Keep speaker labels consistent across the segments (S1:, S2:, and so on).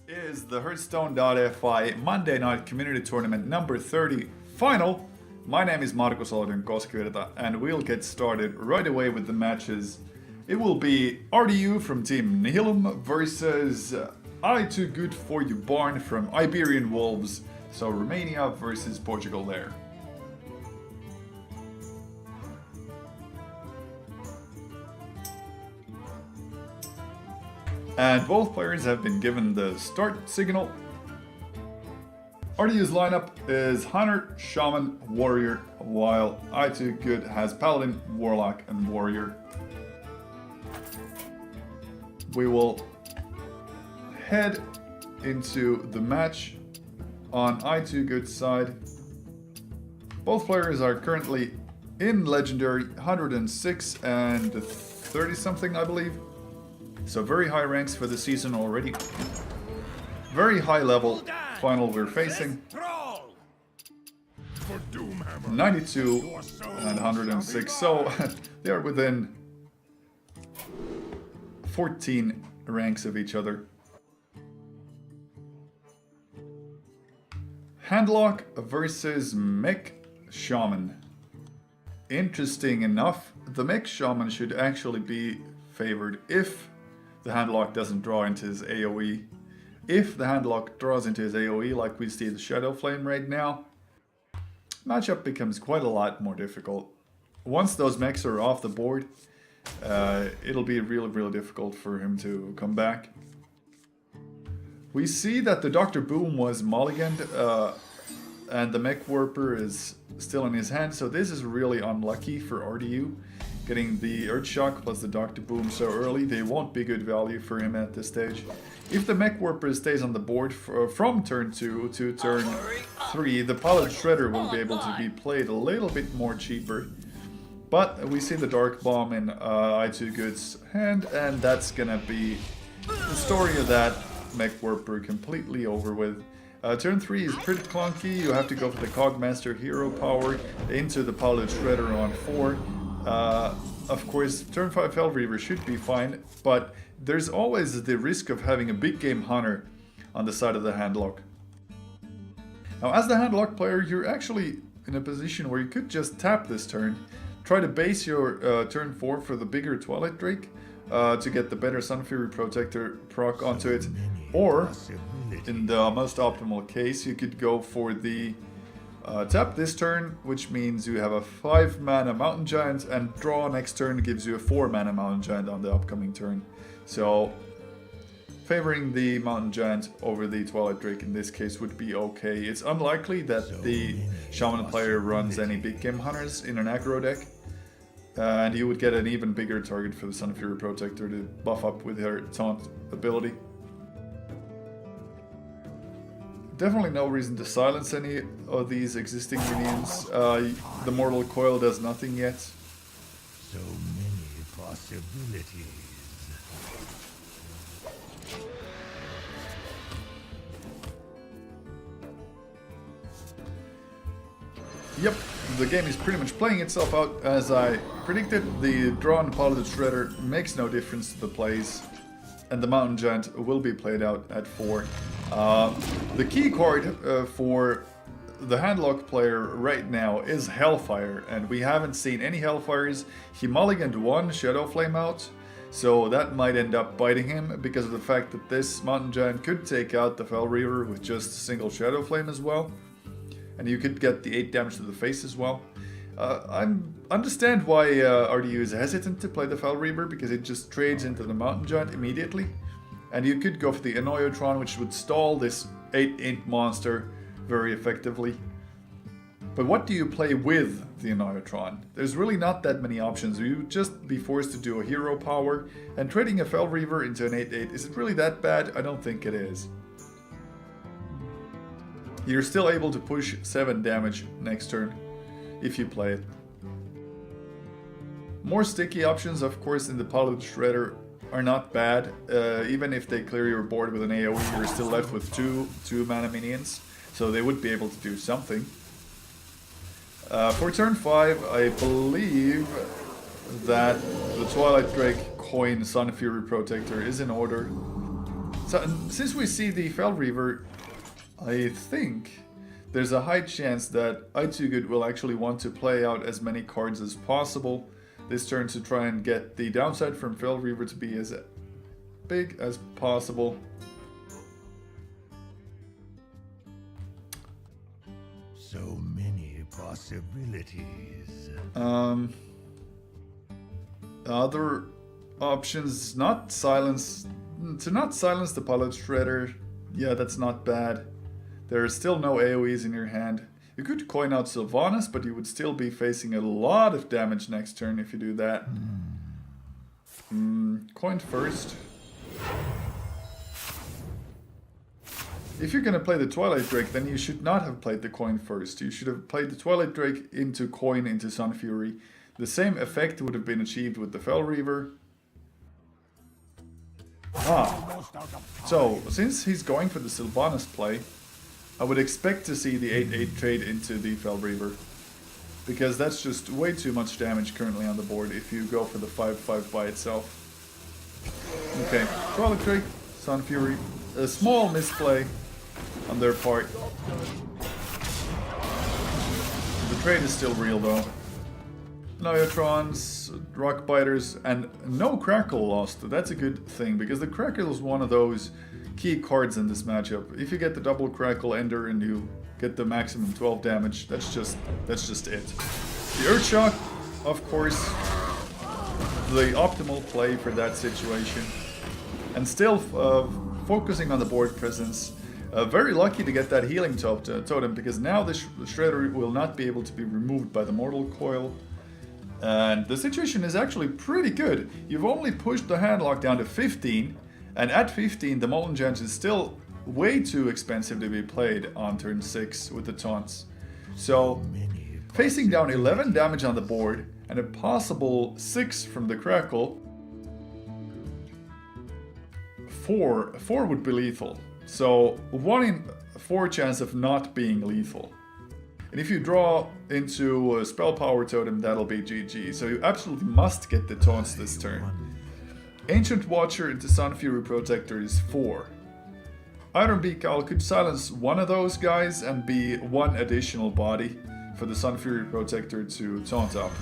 S1: is the Hearthstone.fi Monday Night Community Tournament number 30 final. My name is Markus Olodyn Koskivirta, and we'll get started right away with the matches. It will be RDU from Team Nihilum versus I Too Good For You Barn from Iberian Wolves. So Romania versus Portugal there. And both players have been given the start signal. RDU's lineup is Hunter, Shaman, Warrior, while I Too Good has Paladin, Warlock, and Warrior. We will head into the match on I Too Good's side. Both players are currently in Legendary 106 and 30 something, I believe. So very high ranks for the season already. Very high level final we're facing. 92 and 106, so they are within 14 ranks of each other. Handlock versus Mech Shaman. Interesting enough, the Mech Shaman should actually be favored if the Handlock doesn't draw into his AoE. If the Handlock draws into his AoE, like we see the Shadow Flame right now, matchup becomes quite a lot more difficult. Once those mechs are off the board, it'll be really difficult for him to come back. We see that the Dr. Boom was mulliganed, and the Mech Warper is still in his hand, so this is really unlucky for RDU. Getting the Earthshock plus the Dr. Boom so early, they won't be good value for him at this stage. If the Mech Warper stays on the board from turn 2 to turn 3, the Pilot Shredder will be able to be played a little bit more cheaper. But we see the Dark Bomb in I Too Good's hand, and that's gonna be the story of that Mech Warper completely over with. Turn 3 is pretty clunky. You have to go for the Cogmaster Hero Power into the Pilot Shredder on 4. Of course, turn 5 Fel Reaver should be fine, but there's always the risk of having a big game Hunter on the side of the Handlock. Now, as the Handlock player, you're actually in a position where you could just tap this turn, try to base your turn 4 for the bigger Twilight Drake to get the better Sun Fury Protector proc onto it, or in the most optimal case, you could go for the tap this turn, which means you have a 5 mana Mountain Giant, and draw next turn gives you a 4 mana Mountain Giant on the upcoming turn. So favoring the Mountain Giant over the Twilight Drake in this case would be okay. It's unlikely that the Shaman player runs any big game Hunters in an aggro deck, and you would get an even bigger target for the Sun Fury Protector to buff up with her taunt ability. Definitely no reason to silence any of these existing minions. The Mortal Coil does nothing yet.
S2: So many possibilities.
S1: Yep, the game is pretty much playing itself out as I predicted. The drawn Pilot Shredder makes no difference to the plays, and the Mountain Giant will be played out at 4. The key card for the Handlock player right now is Hellfire, and we haven't seen any Hellfires. He mulliganed one Shadow Flame out, so that might end up biting him because of the fact that this Mountain Giant could take out the Fel Reaver with just a single Shadow Flame as well. And you could get the 8 damage to the face as well. I understand why RDU is hesitant to play the Fel Reaver, because it just trades into the Mountain Giant immediately. And you could go for the Annoyotron, which would stall this 8-int monster very effectively. But what do you play with the Annoyotron? There's really not that many options. You would just be forced to do a hero power, and trading a Fel Reaver into an 8-8, is it really that bad? I don't think it is. You're still able to push 7 damage next turn if you play it. More sticky options, of course, in the Pilot Shredder are not bad. Even if they clear your board with an AoE, you're still left with 2 mana minions, so they would be able to do something. For turn 5, I believe that the Twilight Drake coin Sun Fury Protector is in order. So, and since we see the Fel Reaver, I think there's a high chance that I2Good will actually want to play out as many cards as possible this turn to try and get the downside from Fel Reaver to be as big as possible.
S2: So many possibilities.
S1: Other options, to not silence the Pilot Shredder. Yeah, that's not bad. There are still no AoEs in your hand. You could coin out Sylvanas, but you would still be facing a lot of damage next turn if you do that. Coin first. If you're gonna play the Twilight Drake, then you should not have played the coin first. You should have played the Twilight Drake into coin into Sun Fury. The same effect would have been achieved with the Fel Reaver. So, since he's going for the Sylvanas play, I would expect to see the 8-8 trade into the Fel Reaver. Because that's just way too much damage currently on the board if you go for the 5-5 by itself. Okay, Twilight Drake, Sun Fury. A small misplay on their part. The trade is still real though. Neotrons, Rock Biters, and no Crackle lost. That's a good thing, because the Crackle is one of those key cards in this matchup. If you get the double Crackle Ender and you get the maximum 12 damage, that's just it. The Earthshock, of course, the optimal play for that situation. And still focusing on the board presence. Very lucky to get that healing totem, because now the Shredder will not be able to be removed by the Mortal Coil. And the situation is actually pretty good. You've only pushed the handlock down to 15, and at 15 the Molten Giant is still way too expensive to be played on turn 6 with the taunts. So, facing down 11 damage on the board, and a possible 6 from the Crackle, 4 would be lethal. So 1 in 4 chance of not being lethal. And if you draw into a Spell Power Totem, that'll be GG. So you absolutely must get the taunts this turn. Ancient Watcher into Sun Fury Protector is 4. Iron Beak Owl could silence one of those guys and be 1 additional body for the Sun Fury Protector to taunt up.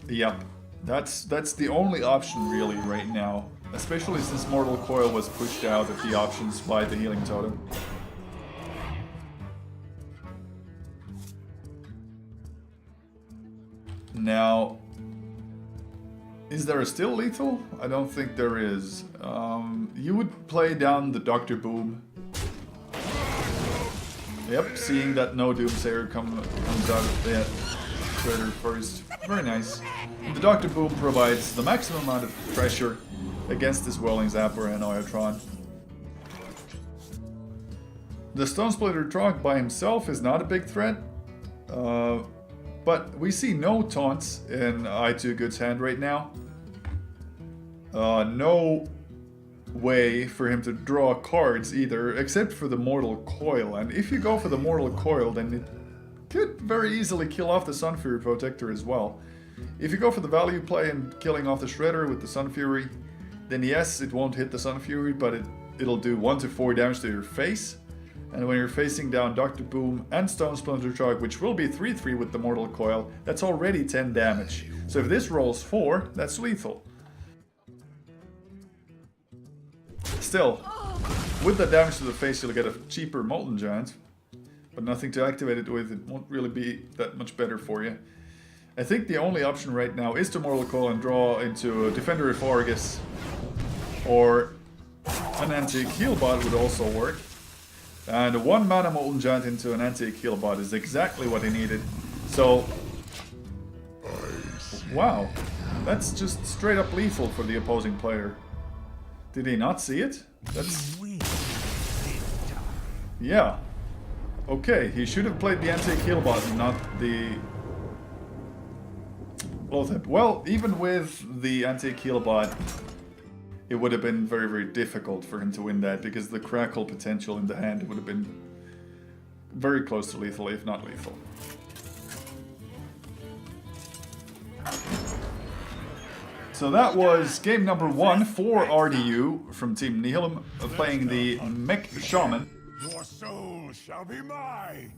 S1: Yep, that's the only option really right now. Especially since Mortal Coil was pushed out of the options by the Healing Totem. Now, is there a still lethal? I don't think there is. You would play down the Dr. Boom. Yep, seeing that no Doomsayer comes out of that Shredder first. Very nice. The Dr. Boom provides the maximum amount of pressure against this Whirling Zapper and Neotron. The Stone Splitter Trog by himself is not a big threat, but we see no taunts in I2Good's hand right now. No way for him to draw cards either, except for the Mortal Coil, and if you go for the Mortal Coil, then it could very easily kill off the Sun Fury Protector as well. If you go for the value play and killing off the Shredder with the Sun Fury, then yes, it won't hit the Sun Fury, but it'll do 1 to 4 damage to your face. And when you're facing down Dr. Boom and Stone Splinter Trog, which will be 3-3 with the Mortal Coil, that's already 10 damage. So if this rolls 4, that's lethal. Still, with the damage to the face, you'll get a cheaper Molten Giant, but nothing to activate it with. It won't really be that much better for you. I think the only option right now is to Mortal Coil and draw into a Defender of Argus, or an Antique Heal Bot would also work. And a 1 mana Molten Giant into an Antique Heal Bot is exactly what he needed. So, wow, that's just straight up lethal for the opposing player. Did he not see it? That's... yeah. Okay, he should have played the Antique Heal Bot and not the... well, even with the Antique Heal Bot, it would have been very, very difficult for him to win that, because the Crackle potential in the hand would have been very close to lethal, if not lethal. So that was game number 1 for RDU from Team Nihilum, playing the Mech Shaman.
S2: Your soul shall be mine.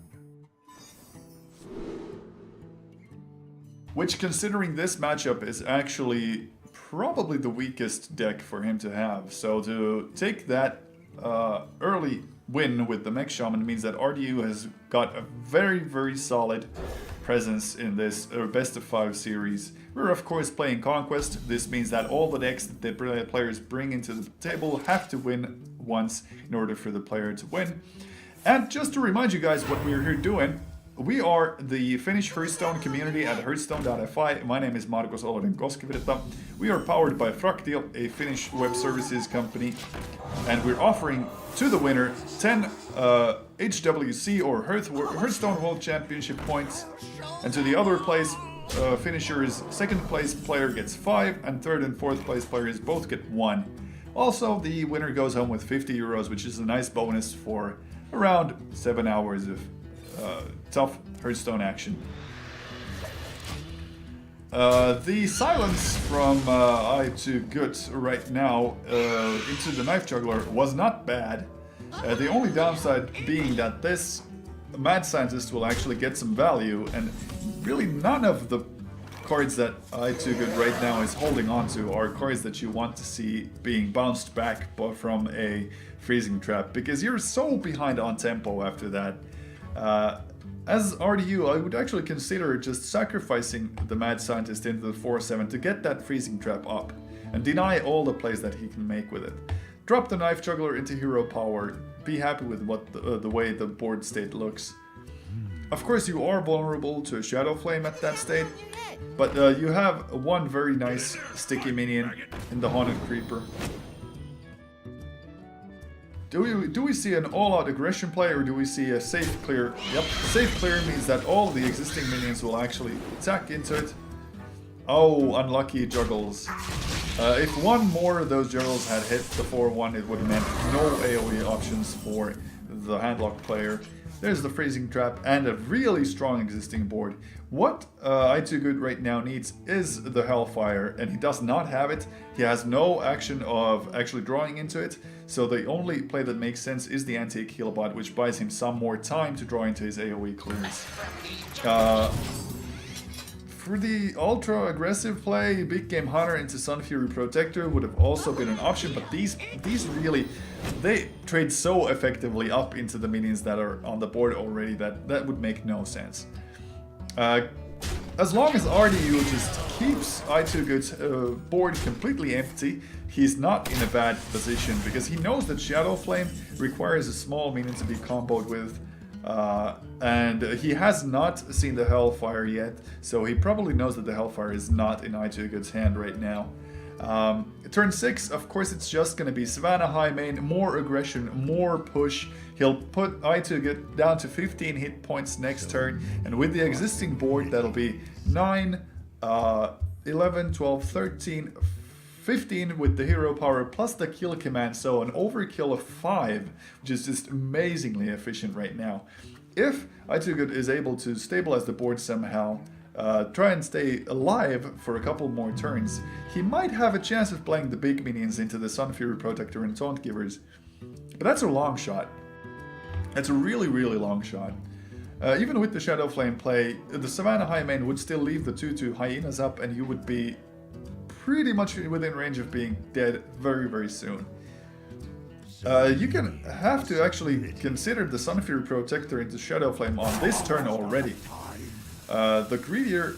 S1: Which, considering this matchup, is actually probably the weakest deck for him to have. So to take that early win with the Mech Shaman means that RDU has got a very, very solid presence in this best of 5 series. We're of course playing Conquest. This means that all the decks that the players bring into the table have to win once in order for the player to win. And just to remind you guys what we're here doing, we are the Finnish Hearthstone community at Hearthstone.fi. My name is Markus Olodyn Koskivirta. We are powered by Fractio, a Finnish web services company, and we're offering to the winner 10 HWC or Hearthstone World Championship points, and to the other place finishers, second place player gets 5, and third and fourth place players both get 1. Also, the winner goes home with 50 euros, which is a nice bonus for around 7 hours of tough Hearthstone action. The silence from I2Good right now into the Knife Juggler was not bad. The only downside being that this Mad Scientist will actually get some value, and really none of the cards that I2Good right now is holding on to are cards that you want to see being bounced back from a freezing trap, because you're so behind on tempo after that. As RDU, I would actually consider just sacrificing the Mad Scientist into the 4-7 to get that freezing trap up and deny all the plays that he can make with it. Drop the Knife Juggler into hero power, be happy with what the way the board state looks. Of course you are vulnerable to a Shadow Flame at that state, but you have one very nice sticky minion in the Haunted Creeper. Do we see an all-out aggression play, or do we see a safe clear? Yep, safe clear means that all the existing minions will actually attack into it. Oh, unlucky juggles. If one more of those juggles had hit the 4-1, it would have meant no AoE options for the handlock player. There's the freezing trap and a really strong existing board. What I2Good right now needs is the Hellfire, and he does not have it. He has no action of actually drawing into it, so the only play that makes sense is the Antique Healbot, which buys him some more time to draw into his AoE clears. For the ultra aggressive play, Big Game Hunter into Sun Fury Protector would have also been an option, but these really, they trade so effectively up into the minions that are on the board already that would make no sense. As long as RDU just keeps I2Good's board completely empty, he's not in a bad position, because he knows that Shadow Flame requires a small minion to be comboed with. And he has not seen the Hellfire yet, so he probably knows that the Hellfire is not in I2Good's hand right now. Turn 6, of course, it's just going to be Savannah High main, more aggression, more push. He'll put I2Good down to 15 hit points next turn, and with the existing board, that'll be 9, 11, 12, 13, 15 with the hero power plus the kill command, so an overkill of 5, which is just amazingly efficient right now. If I2Good is able to stabilize the board somehow, try and stay alive for a couple more turns, he might have a chance of playing the big minions into the Sun Fury Protector and Taunt Givers. But that's a long shot. That's a really, really long shot. Even with the Shadow Flame play, the Savannah High main would still leave the 2/2 Hyenas up, and you would be pretty much within range of being dead very, very soon. You can have to actually consider the Sun Fury Protector into Shadow Flame on this turn already. The greedier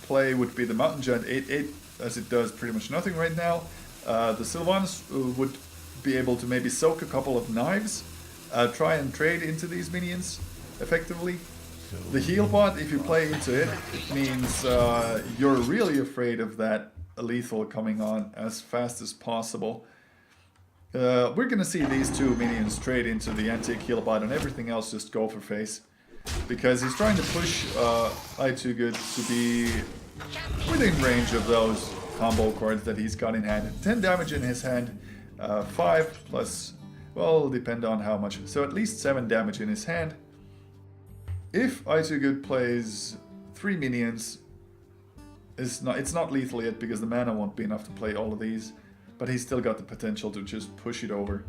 S1: play would be the Mountain Giant 8/8, as it does pretty much nothing right now. The Sylvanas would be able to maybe soak a couple of knives, try and trade into these minions effectively. The Healbot, if you play into it, it means you're really afraid of that lethal coming on as fast as possible. We're gonna see these two minions trade into the Antique Healbot, and everything else just go for face. Because he's trying to push I2Good to be within range of those combo cards that he's got in hand. 10 damage in his hand, 5 plus, well, depend on how much, so at least 7 damage in his hand. If I2Good plays 3 minions, it's not lethal yet because the mana won't be enough to play all of these, but he's still got the potential to just push it over.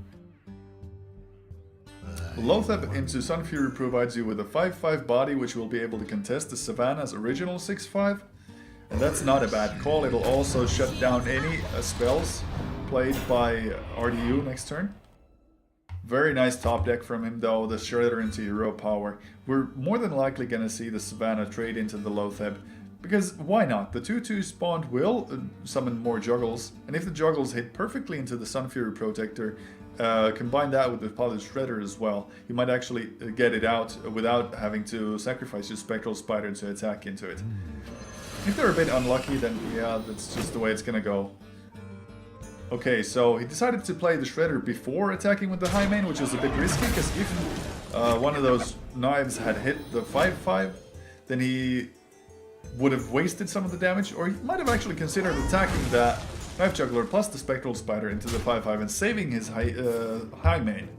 S1: Lotheb into Sun Fury provides you with a 5/5 body which will be able to contest the Savannah's original 6/5. And that's not a bad call. It'll also shut down any spells played by RDU next turn. Very nice top deck from him though, the Shredder into hero power. We're more than likely gonna see the Savannah trade into the Lotheb, because why not? The 2/2 spawned will summon more juggles, and if the juggles hit perfectly into the Sun Fury Protector, combine that with the Polished Shredder as well, you might actually get it out without having to sacrifice your Spectral Spider to attack into it. If they're a bit unlucky, then yeah, that's just the way it's gonna go. Okay, so he decided to play the Shredder before attacking with the High Main, which was a bit risky, because if one of those knives had hit the 5/5, then he would have wasted some of the damage, or he might have actually considered attacking the Knife Juggler plus the Spectral Spider into the 5/5 and saving his High Main.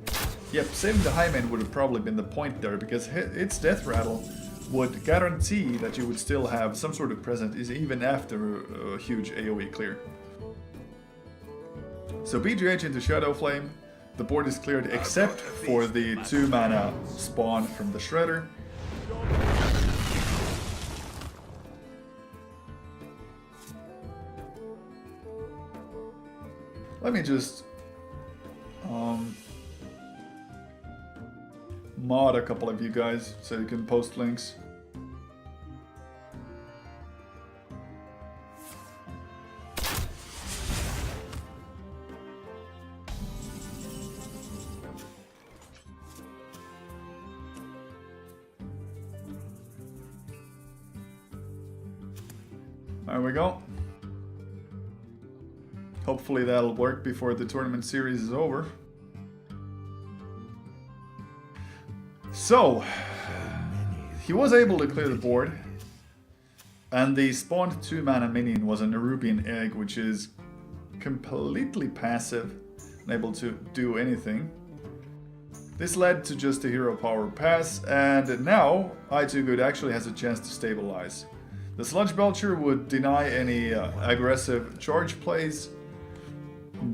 S1: Yep, saving the High Main would have probably been the point there, because its Death Rattle would guarantee that you would still have some sort of presence even after a huge AoE clear. So BGH into Shadow Flame, the board is cleared except for the 2 mana spawn from the Shredder. Let me just mod a couple of you guys so you can post links. There we go. Hopefully that'll work before the tournament series is over. So, he was able to clear the board, and the spawned 2 mana minion was a Nerubian Egg, which is completely passive, unable to do anything. This led to just a hero power pass, and now I2Good actually has a chance to stabilize. The Sludge Belcher would deny any aggressive charge plays.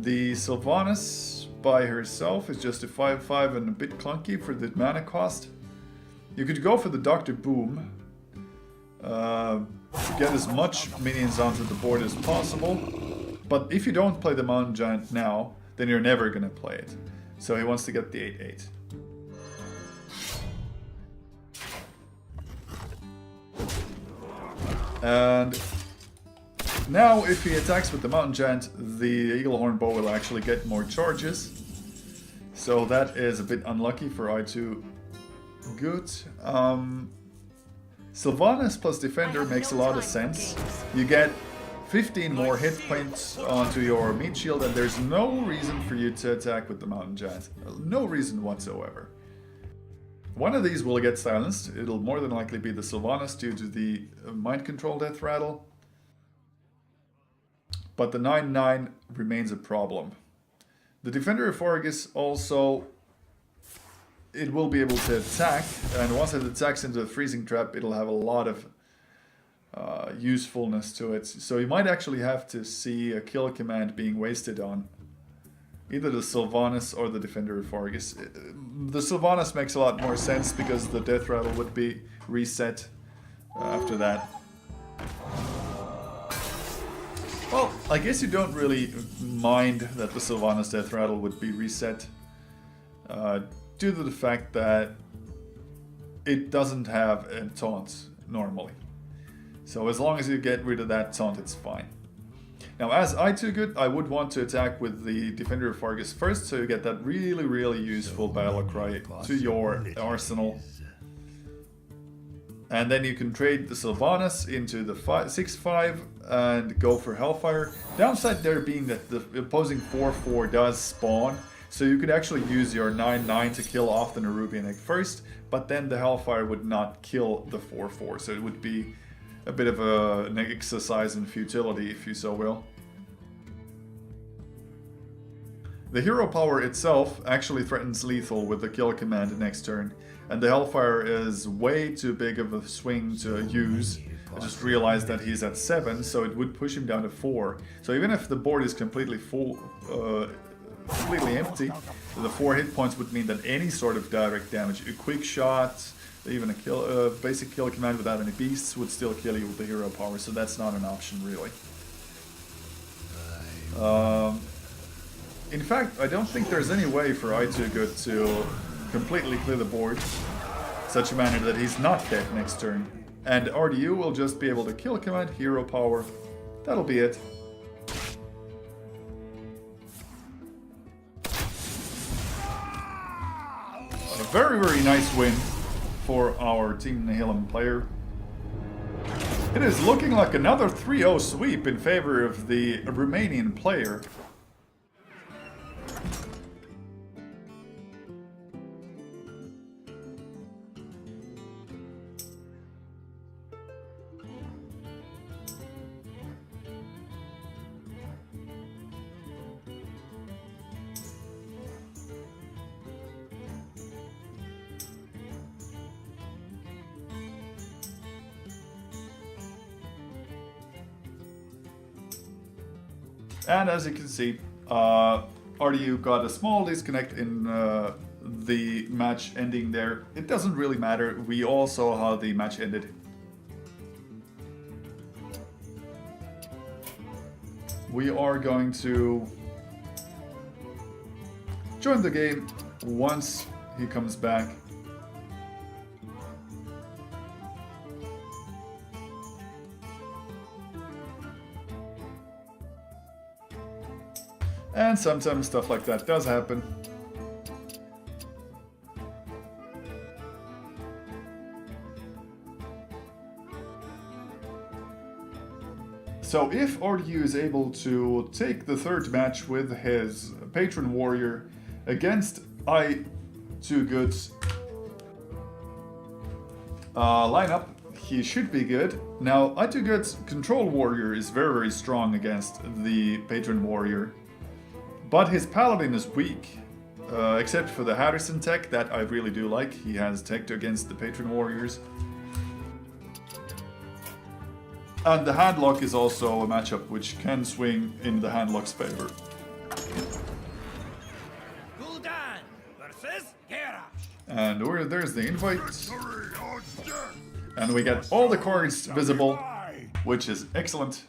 S1: The Sylvanas by herself is just a 5/5 and a bit clunky for the mana cost. You could go for the Dr. Boom to get as much minions onto the board as possible, but if you don't play the Mountain Giant now, then you're never gonna play it. So he wants to get the 8/8. And now if he attacks with the Mountain Giant, the Eaglehorn Bow will actually get more charges. So that is a bit unlucky for I2Good. Sylvanas plus Defender makes a lot of sense. You get 15 more hit points onto your meat shield, and there's no reason for you to attack with the Mountain Giant. No reason whatsoever. One of these will get silenced. It'll more than likely be the Sylvanas due to the Mind Control Death Rattle. But the 9/9 remains a problem. The Defender of Argus also, it will be able to attack, and once it attacks into the Freezing Trap, it'll have a lot of usefulness to it. So you might actually have to see a kill command being wasted on either the Sylvanas or the Defender of Argus. The Sylvanas makes a lot more sense because the Death Rattle would be reset after that. Well, I guess you don't really mind that the Sylvanas Death Rattle would be reset due to the fact that it doesn't have a taunt normally. So as long as you get rid of that taunt, it's fine. Now as I2Good, I would want to attack with the Defender of Argus first, so you get that really, really useful battle cry to your arsenal. And then you can trade the Sylvanas into the 6/5 and go for Hellfire. Downside there being that the opposing 4/4 does spawn, so you could actually use your 9/9 to kill off the Nerubian Egg first, but then the Hellfire would not kill the 4/4, so it would be a bit of an exercise in futility, if you so will. The hero power itself actually threatens lethal with the kill command next turn, and the Hellfire is way too big of a swing to use I just realized that he's at 7, so it would push him down to 4. So even if the board is completely full, completely empty, the 4 hit points would mean that any sort of direct damage, a quick shot, even a basic kill command without any beasts would still kill you with the hero power, so that's not an option really. In fact, I don't think there's any way for Good to completely clear the board such a manner that he's not dead next turn. And RDU will just be able to kill command, hero power. That'll be it. A very, very nice win for our Team Nihilum player. It is looking like another 3-0 sweep in favor of the Romanian player. And as you can see, RDU got a small disconnect in the match ending there. It doesn't really matter, we all saw how the match ended. We are going to join the game once he comes back. And sometimes stuff like that does happen. So if RDU is able to take the third match with his Patron Warrior against I2Good's lineup, he should be good. Now, I2Good's Control Warrior is very, very strong against the Patron Warrior. But his Paladin is weak, except for the Harrison tech that I really do like. He has tech against the Patron Warriors. And the Handlock is also a matchup which can swing in the Handlock's favor. And there's the invite. And we get all the cards visible, which is excellent.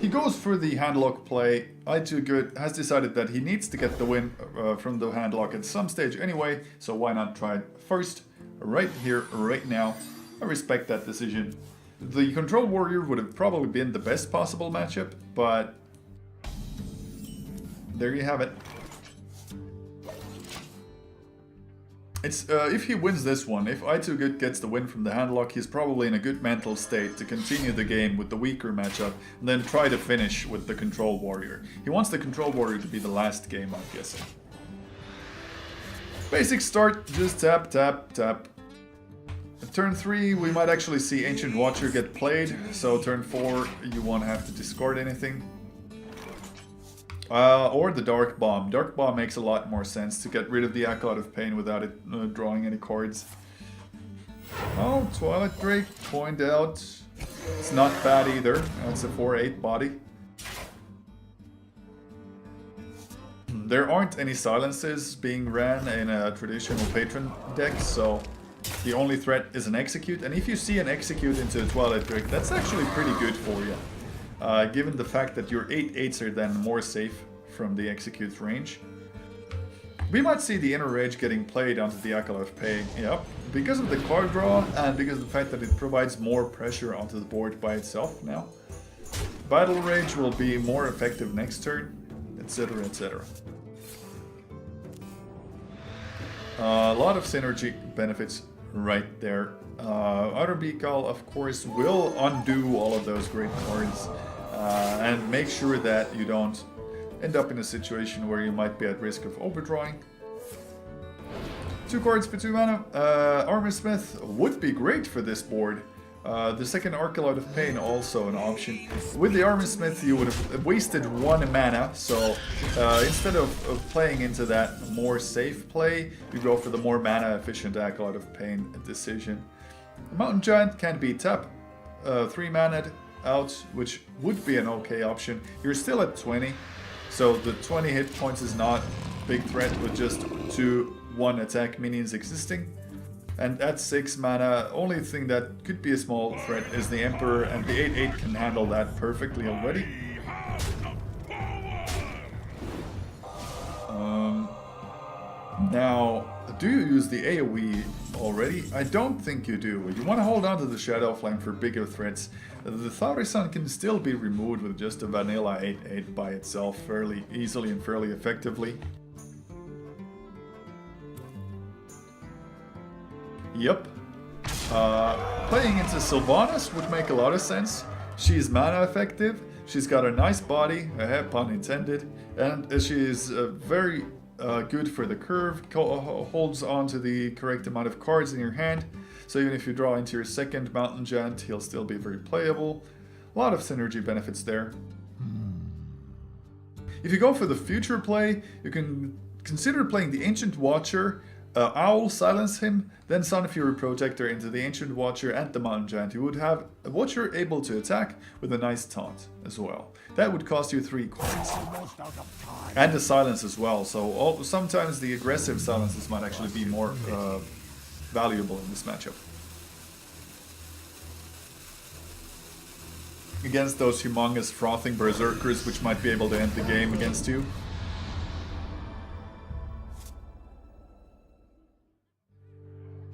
S1: He goes for the handlock play. I2Good has decided that he needs to get the win from the handlock at some stage anyway, so why not try it first, right here, right now. I respect that decision. The Control Warrior would have probably been the best possible matchup, but there you have it. It's if he wins this one, if I2Good gets the win from the handlock, he's probably in a good mental state to continue the game with the weaker matchup and then try to finish with the Control Warrior. He wants the Control Warrior to be the last game, I'm guessing. Basic start, just tap, tap, tap. At turn 3, we might actually see Ancient Watcher get played, so turn 4, you won't have to discard anything. Or the Dark Bomb. Dark Bomb makes a lot more sense to get rid of the Acolyte of Pain without it drawing any cards. Oh, Twilight Drake, point out. It's not bad either. That's a 4/8 body. There aren't any silences being ran in a traditional Patron deck, so the only threat is an Execute. And if you see an Execute into a Twilight Drake, that's actually pretty good for you. Given the fact that your 8/8s are then more safe from the Execute's range. We might see the Inner Rage getting played onto the Acolyte of Pain, yep, because of the card draw and because of the fact that it provides more pressure onto the board by itself now. Battle Rage will be more effective next turn, etc, etc. A lot of synergy benefits right there. Outer Beacon, of course, will undo all of those great cards and make sure that you don't end up in a situation where you might be at risk of overdrawing. 2 cards for 2 mana. Armor Smith would be great for this board. The second Acolyte of Pain also an option. With the Armor Smith you would have wasted 1 mana, so instead of playing into that more safe play, you go for the more mana efficient Acolyte of Pain decision. The Mountain Giant can be tap 3 mana out, which would be an okay option. You're still at 20, so the 20 hit points is not a big threat with just 2/1 attack minions existing. And at 6 mana, only thing that could be a small threat is the Emperor, and the 8/8 can handle that perfectly already. Now, do you use the AoE already? I don't think you do. You want to hold on to the Shadow Flame for bigger threats. The Thaurissan can still be removed with just a vanilla 8/8 by itself fairly easily and fairly effectively. Yep. Playing into Sylvanas would make a lot of sense. She's mana effective, she's got a nice body, pun intended, and she is very good for the curve, holds on to the correct amount of cards in your hand, so even if you draw into your second Mountain Giant, he'll still be very playable. A lot of synergy benefits there. If you go for the future play, you can consider playing the Ancient Watcher, Owl, silence him, then Sunfury Protector into the Ancient Watcher and the Mountain Giant. You would have a Watcher able to attack with a nice taunt as well. That would cost you 3 coins. And the silence as well, so sometimes the aggressive silences might actually be more valuable in this matchup. Against those humongous frothing berserkers which might be able to end the game against you.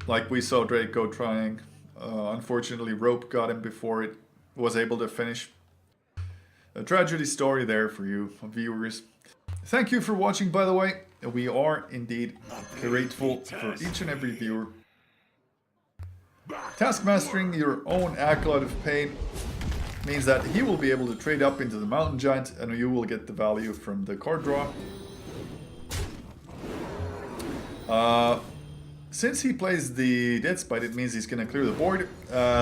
S1: Like we saw Draco trying. Unfortunately, Rope got him before it was able to finish. A tragedy story there for you, viewers. Thank you for watching, by the way. We are indeed grateful for each and every viewer. Task mastering your own Acolyte of Pain means that he will be able to trade up into the Mountain Giant and you will get the value from the card draw. Since he plays the Dead Spite, it means he's going to clear the board,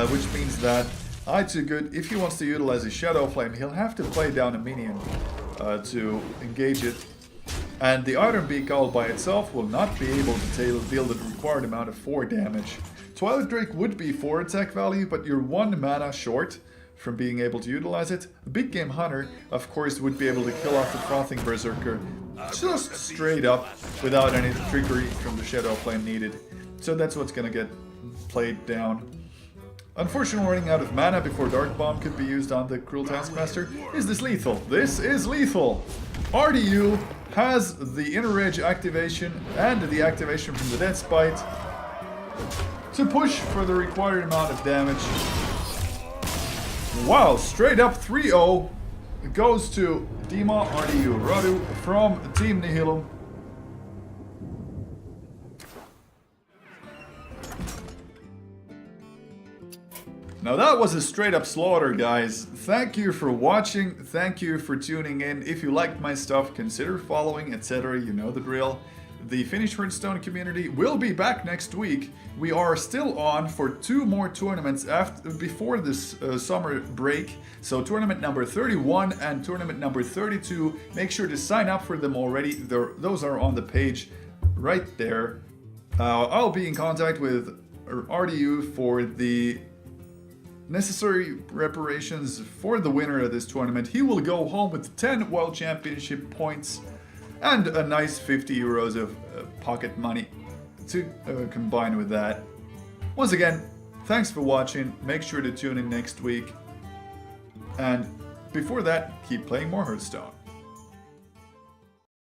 S1: which means that I2Good, if he wants to utilize his Shadow Flame, he'll have to play down a minion to engage it. And the Iron Beak Owl by itself will not be able to deal the required amount of 4 damage. Twilight Drake would be 4 attack value, but you're 1 mana short from being able to utilize it. The Big Game Hunter, of course, would be able to kill off the Frothing Berserker just straight up without any trickery from the Shadow Flame needed. So that's what's gonna get played down. Unfortunately, running out of mana before Dark Bomb could be used on the Cruel Taskmaster. Is this lethal? This is lethal! RDU has the Inner Edge activation and the activation from the Dead Spite to push for the required amount of damage. Wow, straight up 3-0. It goes to Nihilum Rdu from Team Nihilum. Now that was a straight up slaughter, guys. Thank you for watching, thank you for tuning in. If you liked my stuff, consider following, etc. You know the drill. The Finnish Hearthstone community will be back next week. We are still on for 2 more tournaments before this summer break. So tournament number 31 and tournament number 32. Make sure to sign up for them already. Those are on the page right there. I'll be in contact with RDU for the necessary reparations for the winner of this tournament. He will go home with 10 World Championship points and a nice 50 euros of pocket money to combine with that. Once again, thanks for watching. Make sure to tune in next week. And before that, keep playing more Hearthstone.